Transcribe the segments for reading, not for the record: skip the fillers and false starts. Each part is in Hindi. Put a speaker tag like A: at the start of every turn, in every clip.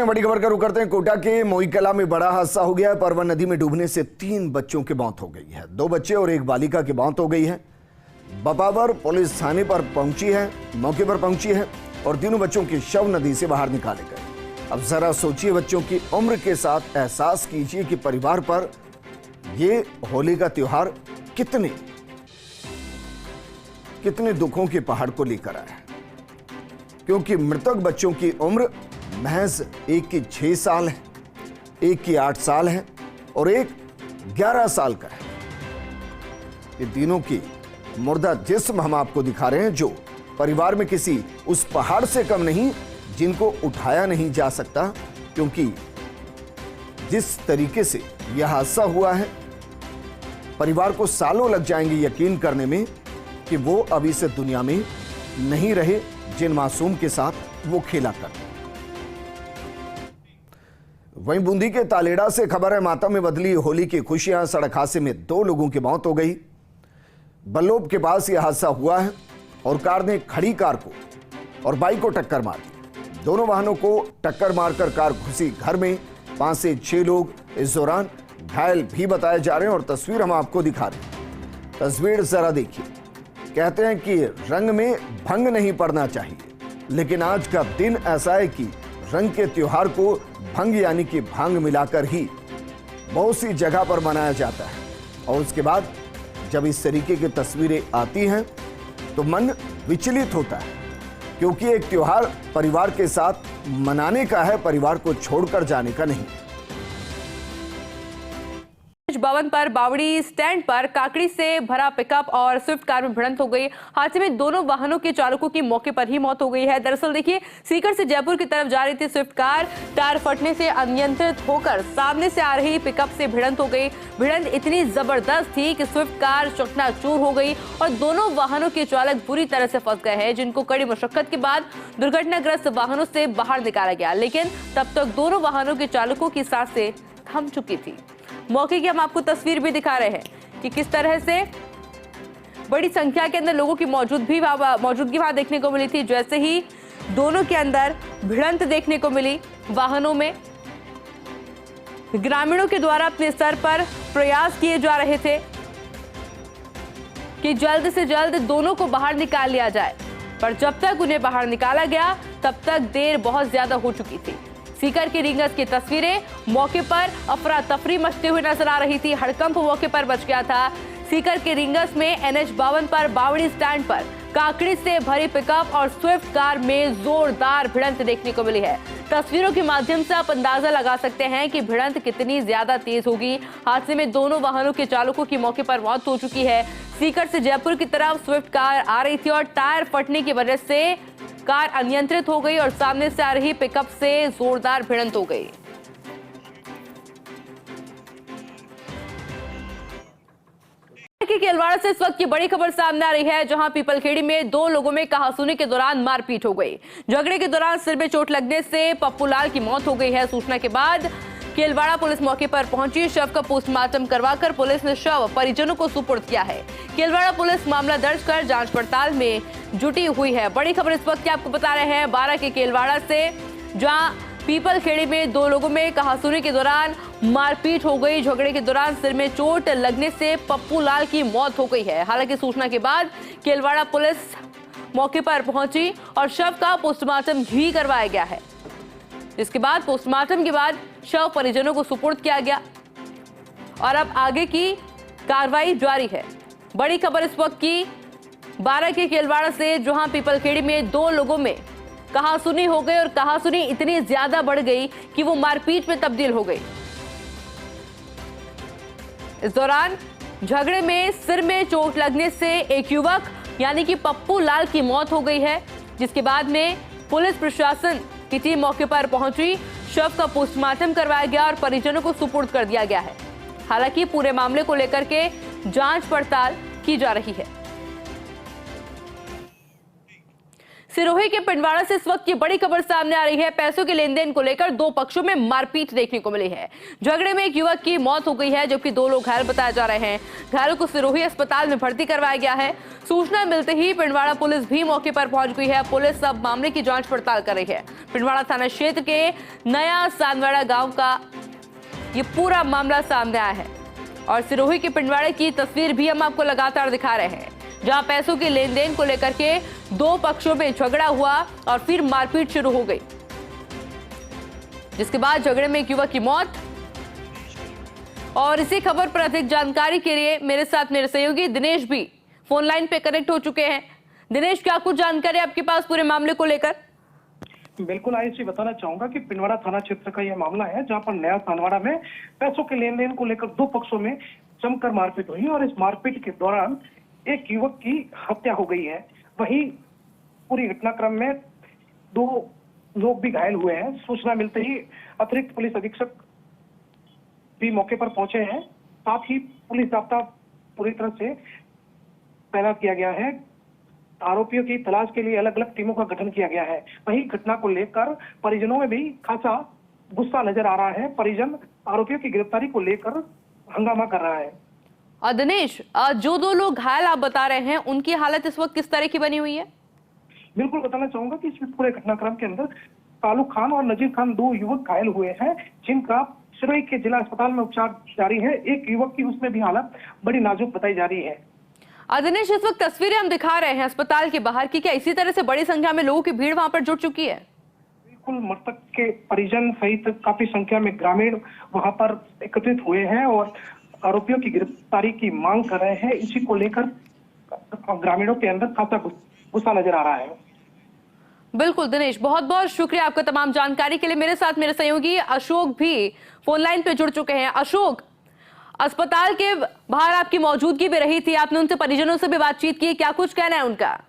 A: बड़ी खबर का रुख करते हैं। कोटा के मोईकला में बड़ा हादसा हो गया है। परवन नदी में डूबने से 3 बच्चों की मौत हो गई है। 2 बच्चे और 1 बालिका की मौत हो गई है। बपावर पुलिस थाने पर पहुंची है, मौके पर पहुंची है और तीनों बच्चों के शव नदी से बाहर निकाले गए। अब जरा सोचिए, बच्चों की उम्र के साथ एहसास कीजिए कि परिवार पर ये होली का त्योहार कितने दुखों के पहाड़ को लेकर आया है, क्योंकि मृतक बच्चों की उम्र महज एक की 6 साल है, एक की 8 साल है और एक 11 साल का है। ये तीनों की मुर्दा जिस्म हम आपको दिखा रहे हैं, जो परिवार में किसी उस पहाड़ से कम नहीं जिनको उठाया नहीं जा सकता, क्योंकि जिस तरीके से यह हादसा हुआ है, परिवार को सालों लग जाएंगे यकीन करने में कि वो अभी इस दुनिया में नहीं रहे जिन मासूम के साथ वो खेला करते। वहीं बूंदी के तालेड़ा से खबर है, माता में बदली होली की खुशियां। सड़क हादसे में 2 लोगों की मौत हो गई। बल्लोब के पास यह हादसा हुआ है और कार ने खड़ी कार को और बाइक को टक्कर मार दी। दोनों वाहनों को टक्कर मारकर कार घुसी घर में। 5 से 6 लोग इस दौरान घायल भी बताए जा रहे हैं और तस्वीर हम आपको दिखा रहे हैं। तस्वीर जरा देखिए। कहते हैं कि रंग में भंग नहीं पड़ना चाहिए, लेकिन आज का दिन ऐसा है कि रंग के त्योहार को भंग यानी कि भांग मिलाकर ही बहुत सी जगह पर मनाया जाता है। और उसके बाद जब इस तरीके की तस्वीरें आती हैं तो मन विचलित होता है, क्योंकि एक त्योहार परिवार के साथ मनाने का है, परिवार को छोड़कर जाने का नहीं।
B: भवन पर बावड़ी स्टैंड पर काकड़ी से भरा पिकअप और स्विफ्ट कार में भिड़ंत हो गई। हादसे में दोनों वाहनों के चालकों की मौके पर ही मौत हो गई है। दरअसल देखिए, सीकर से जयपुर की तरफ जा रही थी स्विफ्ट कार, टायर फटने से अनियंत्रित होकर सामने से आ रही पिकअप से भिड़ंत हो गई। भिड़ंत इतनी जबरदस्त थी कि स्विफ्ट कार चकनाचूर हो गई और दोनों वाहनों के चालक बुरी तरह से फंस गए हैं, जिनको कड़ी मशक्कत के बाद दुर्घटनाग्रस्त वाहनों से बाहर निकाला गया। लेकिन तब तक दोनों वाहनों के चालकों की सांसें थम चुकी थी। मौके की हम आपको तस्वीर भी दिखा रहे हैं कि किस तरह से बड़ी संख्या के अंदर लोगों की मौजूदगी वहां देखने को मिली थी। जैसे ही दोनों के अंदर भिड़ंत देखने को मिली वाहनों में, ग्रामीणों के द्वारा अपने स्तर पर प्रयास किए जा रहे थे कि जल्द से जल्द दोनों को बाहर निकाल लिया जाए, पर जब तक उन्हें बाहर निकाला गया तब तक देर बहुत ज्यादा हो चुकी थी। सीकर की रिंगस की तस्वीरें, मौके पर अफरा तफरी मचते हुए नजर आ रही थी। हड़कंप मौके पर बच गया था। सीकर के रिंगस में NH 52 पर बावड़ी स्टैंड पर काकड़ी से भरी पिकअप और स्विफ्ट कार में जोरदार भिड़ंत देखने को मिली है। तस्वीरों के माध्यम से आप अंदाजा लगा सकते हैं कि भिड़ंत कितनी ज्यादा तेज होगी। हादसे में दोनों वाहनों के चालकों की मौके पर मौत हो चुकी है। सीकर से जयपुर की तरफ स्विफ्ट कार आ रही थी और टायर फटने की वजह से कार अनियंत्रित हो गई और सामने से आ रही पिकअप से जोरदार भिड़ंत हो गई। केलवाड़ा से इस वक्त की बड़ी खबर सामने आ रही है, जहां पीपलखेड़ी में 2 लोगों में कहासुनी के दौरान मारपीट हो गई। झगड़े के दौरान सिर में चोट लगने से पप्पू लाल की मौत हो गई है। सूचना के बाद केलवाड़ा पुलिस मौके पर पहुंची। शव का पोस्टमार्टम करवाकर पुलिस ने शव परिजनों को सुपुर्द किया है। केलवाड़ा पुलिस मामला दर्ज कर जांच पड़ताल में जुटी हुई है। बड़ी खबर इस वक्त की आपको बता रहे हैं 12 के केलवाड़ा से, जहां पीपलखेड़ी में 2 लोगों में कहासुनी के दौरान मारपीट हो गई। झगड़े के दौरान सिर में चोट लगने से पप्पू लाल की मौत हो गई है। हालांकि सूचना के बाद केलवाड़ा पुलिस मौके पर पहुंची और शव का पोस्टमार्टम भी करवाया गया है, जिसके बाद पोस्टमार्टम के बाद शव परिजनों को सुपुर्द किया गया और अब आगे की कार्रवाई जारी है। बड़ी खबर इस वक्त की 12 के केलवाड़ा से, जहां पीपलखेड़ी में 2 लोगों में कहासुनी हो गई और कहासुनी इतनी ज्यादा बढ़ गई कि वो मारपीट में तब्दील हो गई। इस दौरान झगड़े में सिर में चोट लगने से एक युवक यानी कि पप्पू लाल की मौत हो गई है, जिसके बाद में पुलिस प्रशासन की टीम मौके पर पहुंची। शव का पोस्टमार्टम करवाया गया और परिजनों को सुपुर्द कर दिया गया है। हालांकि पूरे मामले को लेकर के जांच पड़ताल की जा रही है। सिरोही के पिंडवाड़ा से इस वक्त की बड़ी खबर सामने आ रही है। पैसों के लेन देन को लेकर दो पक्षों में मारपीट देखने को मिली है। झगड़े में एक युवक की मौत हो गई है, जबकि दो लोग घायल बताए जा रहे हैं। घायलों को सिरोही अस्पताल में भर्ती करवाया गया है। सूचना मिलते ही पिंडवाड़ा पुलिस भी मौके पर पहुंच गई है। पुलिस अब मामले की जांच पड़ताल कर रही है। पिंडवाड़ा थाना क्षेत्र के नया सानवाड़ा गाँव का ये पूरा मामला सामने आया है और सिरोही के पिंडवाड़े की तस्वीर भी हम आपको लगातार दिखा रहे हैं, जहां पैसों के लेन देन को लेकर के दो पक्षों में झगड़ा हुआ और फिर मारपीट शुरू हो गई, जिसके बाद झगड़े में एक युवक की मौत। और इसी खबर पर अधिक जानकारी के लिए मेरे साथ मेरे सहयोगी दिनेश भी फोन लाइन पे कनेक्ट हो चुके हैं। दिनेश, क्या कुछ जानकारी आपके पास पूरे मामले को लेकर?
C: बिल्कुल आयुषी, बताना चाहूंगा कि पिंडवाड़ा थाना क्षेत्र का यह मामला है, जहां पर नया सानवाड़ा में पैसों के लेन देन को लेकर दो पक्षों में जमकर मारपीट हुई और इस मारपीट के दौरान एक युवक की हत्या हो गई है। वहीं पूरी घटनाक्रम में दो लोग भी घायल हुए हैं। सूचना मिलते ही अतिरिक्त पुलिस अधीक्षक भी मौके पर पहुंचे हैं। साथ ही पुलिस जाब्ता पूरी तरह से तैनात किया गया है। आरोपियों की तलाश के लिए अलग अलग टीमों का गठन किया गया है। वहीं घटना को लेकर परिजनों में भी खासा गुस्सा नजर आ रहा है। परिजन आरोपियों की गिरफ्तारी को लेकर हंगामा कर रहा है।
B: और दिनेश, जो दो लोग घायल आप बता रहे हैं, उनकी हालत इस वक्त किस तरह की बनी हुई है?
C: बिल्कुल बताना चाहूंगा कि इस पूरे घटनाक्रम के अंदर कालू खान और नजीर खान दो युवक घायल हुए हैं, जिनका सिरोही के जिला अस्पताल में उपचार जारी है। एक युवक की उसमें भी हालत बड़ी नाजुक बताई जा रही है।
B: दिनेश, इस वक्त तस्वीरें हम दिखा रहे हैं अस्पताल के बाहर की, क्या इसी तरह से बड़ी संख्या में लोगों की भीड़ वहां पर जुट चुकी है?
C: बिल्कुल, मृतक के परिजन सहित काफी संख्या में ग्रामीण वहां पर एकत्रित हुए हैं और आरोपियों की गिरफ्तारी की मांग कर रहे हैं। इसी को लेकर ग्रामीणों के अंदर खासा गुस्सा नजर आ रहा है।
B: बिल्कुल दिनेश, बहुत बहुत शुक्रिया आपका तमाम जानकारी के लिए। मेरे साथ मेरे सहयोगी अशोक भी फोन लाइन पे जुड़ चुके हैं। अशोक, अस्पताल के बाहर आपकी मौजूदगी भी रही थी, आपने उनसे परिजनों से भी बातचीत की, क्या कुछ कहना है उनका?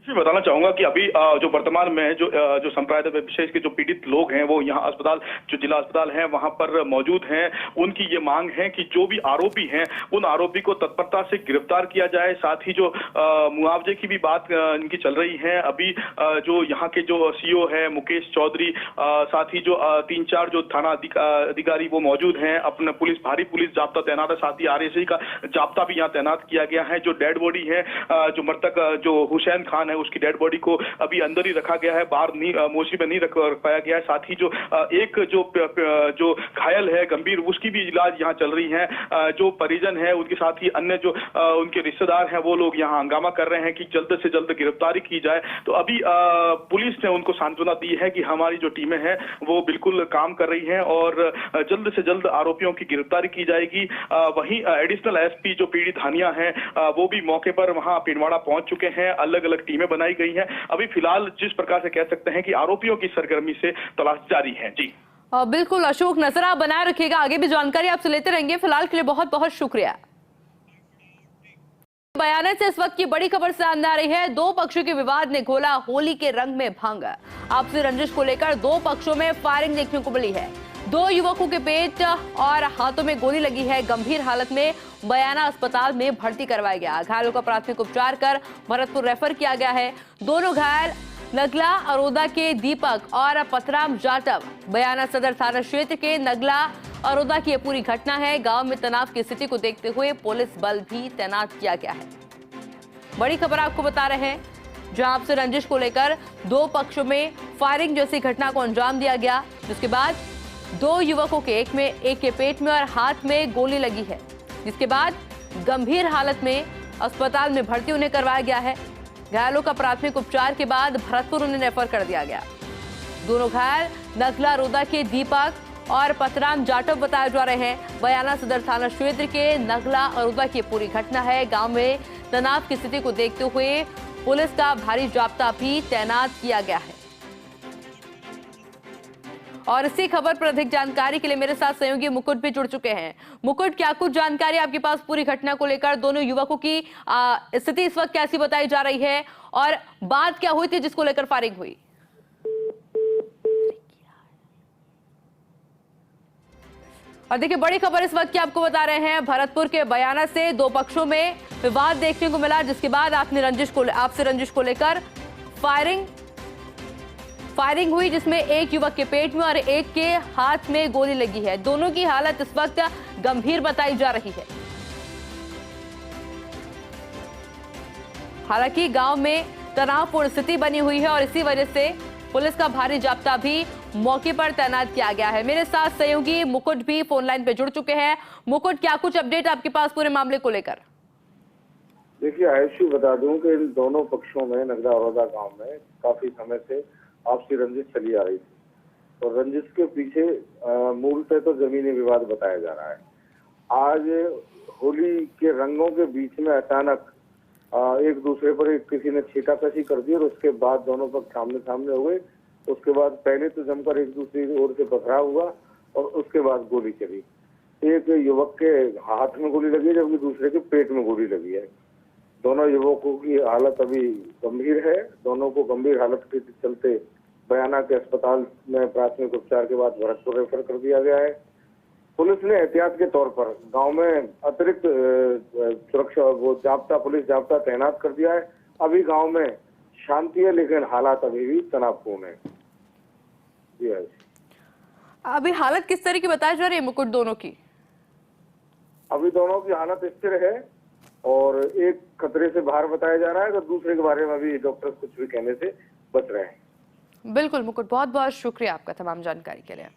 D: बताना चाहूंगा कि अभी जो वर्तमान में जो संप्रदाय विशेष के जो पीड़ित लोग हैं वो यहाँ अस्पताल जो जिला अस्पताल है वहां पर मौजूद हैं। उनकी ये मांग है कि जो भी आरोपी हैं उन आरोपी को तत्परता से गिरफ्तार किया जाए। साथ ही जो मुआवजे की भी बात इनकी चल रही है। अभी जो यहाँ के जो सीओ है मुकेश चौधरी, साथ ही जो 3-4 जो थाना अधिकारी वो मौजूद हैं। अपना पुलिस भारी पुलिस जाब्ता तैनात है, साथ ही RSI का जाब्ता भी यहाँ तैनात किया गया है। जो डेड बॉडी है, जो मृतक जो हुसैन खान है, उसकी डेड बॉडी को अभी अंदर ही रखा गया है, बाहर नहीं मोर्चरी में नहीं रख पाया गया है। साथ ही जो एक जो घायल है गंभीर, उसकी भी इलाज यहाँ चल रही है। जो परिजन है उनके साथ ही अन्य जो उनके रिश्तेदार हैं वो लोग यहाँ हंगामा कर रहे हैं कि जल्द से जल्द गिरफ्तारी की जाए। तो अभी पुलिस ने उनको सांत्वना दी है कि हमारी जो टीमें हैं वो बिल्कुल काम कर रही हैं और जल्द से जल्द आरोपियों की गिरफ्तारी की जाएगी। वहीं एडिशनल SP जो पीड़ित हानिया हैं वो भी मौके पर वहां पिंडवाड़ा पहुंच चुके हैं। अलग अलग टीमें बनाई गई हैं। अभी फिलहाल जिस प्रकार से कह सकते हैं कि आरोपियों की सरगर्मी से तलाश जारी है। जी
B: बिल्कुल अशोक, नजर आप बनाए रखिएगा, आगे भी जानकारी आपसे लेते रहेंगे। फिलहाल के लिए बहुत बहुत शुक्रिया। बयाना से इस वक्त की बड़ी खबर सामने आ रही है। दो पक्षों के विवाद ने घोला होली के रंग में भंग। आपसी रंजिश को लेकर दो पक्षों में फायरिंग देखने को मिली है। दो युवकों के पेट और हाथों में गोली लगी है। गंभीर हालत में बयाना अस्पताल में भर्ती करवाया गया। घायलों का प्राथमिक उपचार कर भरतपुर रेफर किया गया है। दोनों घायल नगला अरोदा के दीपक और पथराम जाटव। बयाना सदर थाना क्षेत्र के नगला अरोदा की यह पूरी घटना है। गांव में तनाव की स्थिति को देखते हुए पुलिस बल भी तैनात किया गया है। बड़ी खबर आपको बता रहे हैं, जहां आपसे रंजिश को लेकर दो पक्षों में फायरिंग जैसी घटना को अंजाम दिया गया, जिसके बाद दो युवकों के एक के पेट में और हाथ में गोली लगी है, जिसके बाद गंभीर हालत में अस्पताल में भर्ती उन्हें करवाया गया है। घायलों का प्राथमिक उपचार के बाद भरतपुर उन्हें रेफर कर दिया गया। दोनों घायल नगला रोदा के दीपक और पथराम जाटव बताए जा रहे हैं। बयाना सदर थाना क्षेत्र के नगला अरोदा की पूरी घटना है। गांव में तनाव की स्थिति को देखते हुए पुलिस का भारी जाब्ता भी तैनात किया गया है। और इसी खबर पर अधिक जानकारी के लिए मेरे साथ सहयोगी मुकुट भी जुड़ चुके हैं। मुकुट, क्या कुछ जानकारी आपके पास पूरी घटना को लेकर? दोनों युवकों की स्थिति इस वक्त कैसी बताई जा रही है और बात क्या हुई थी जिसको लेकर फायरिंग हुई? और देखिए, बड़ी खबर इस वक्त की आपको बता रहे हैं, भरतपुर के बयाना से दो पक्षों में विवाद देखने को मिला, जिसके बाद आपसे रंजिश को लेकर फायरिंग हुई, जिसमें एक युवक के पेट में और एक के हाथ में गोली लगी है। दोनों की हालत इस वक्त गंभीर बताई जा रही है। हालांकि गांव में तनावपूर्ण स्थिति बनी हुई है और इसी वजह से पुलिस का भारी जाब्ता भी मौके पर तैनात किया गया है। मेरे साथ सहयोगी मुकुट भी फोन लाइन पे जुड़ चुके हैं। मुकुट, क्या कुछ अपडेट आपके पास पूरे मामले को लेकर?
E: देखिए आयुषी, बता दूं कि इन दोनों पक्षों में नगदा औरदा गांव में काफी समय से आपसी रंजिश चली आ रही थी और रंजिश के पीछे मूलतः तो जमीनी विवाद बताया जा रहा है। आज होली के रंगों के बीच में अचानक एक दूसरे पर किसी ने छींटाकशी कर दी और उसके बाद दोनों पक्ष आमने सामने हो गए। उसके बाद पहले तो जमकर एक दूसरे की ओर से पथराव हुआ और उसके बाद गोली चली। एक युवक के हाथ में गोली लगी जबकि दूसरे के पेट में गोली लगी है। दोनों युवकों की हालत अभी गंभीर है। दोनों को गंभीर हालत के चलते बयाना के अस्पताल में प्राथमिक उपचार के बाद भरतपुर रेफर कर दिया गया है। पुलिस ने एहतियात के तौर पर गांव में अतिरिक्त सुरक्षा पुलिस जाब्ता तैनात कर दिया है। अभी गांव में शांति है, लेकिन हालात अभी भी तनावपूर्ण है। जी हाँ,
B: अभी हालत किस तरह की बताई जा रही है मुकुट दोनों की?
E: अभी दोनों की हालत स्थिर है और एक खतरे से बाहर बताया जा रहा है तो दूसरे के बारे में अभी डॉक्टर कुछ भी कहने से बच रहे हैं।
B: बिल्कुल मुकुट, बहुत बहुत शुक्रिया आपका तमाम जानकारी के लिए।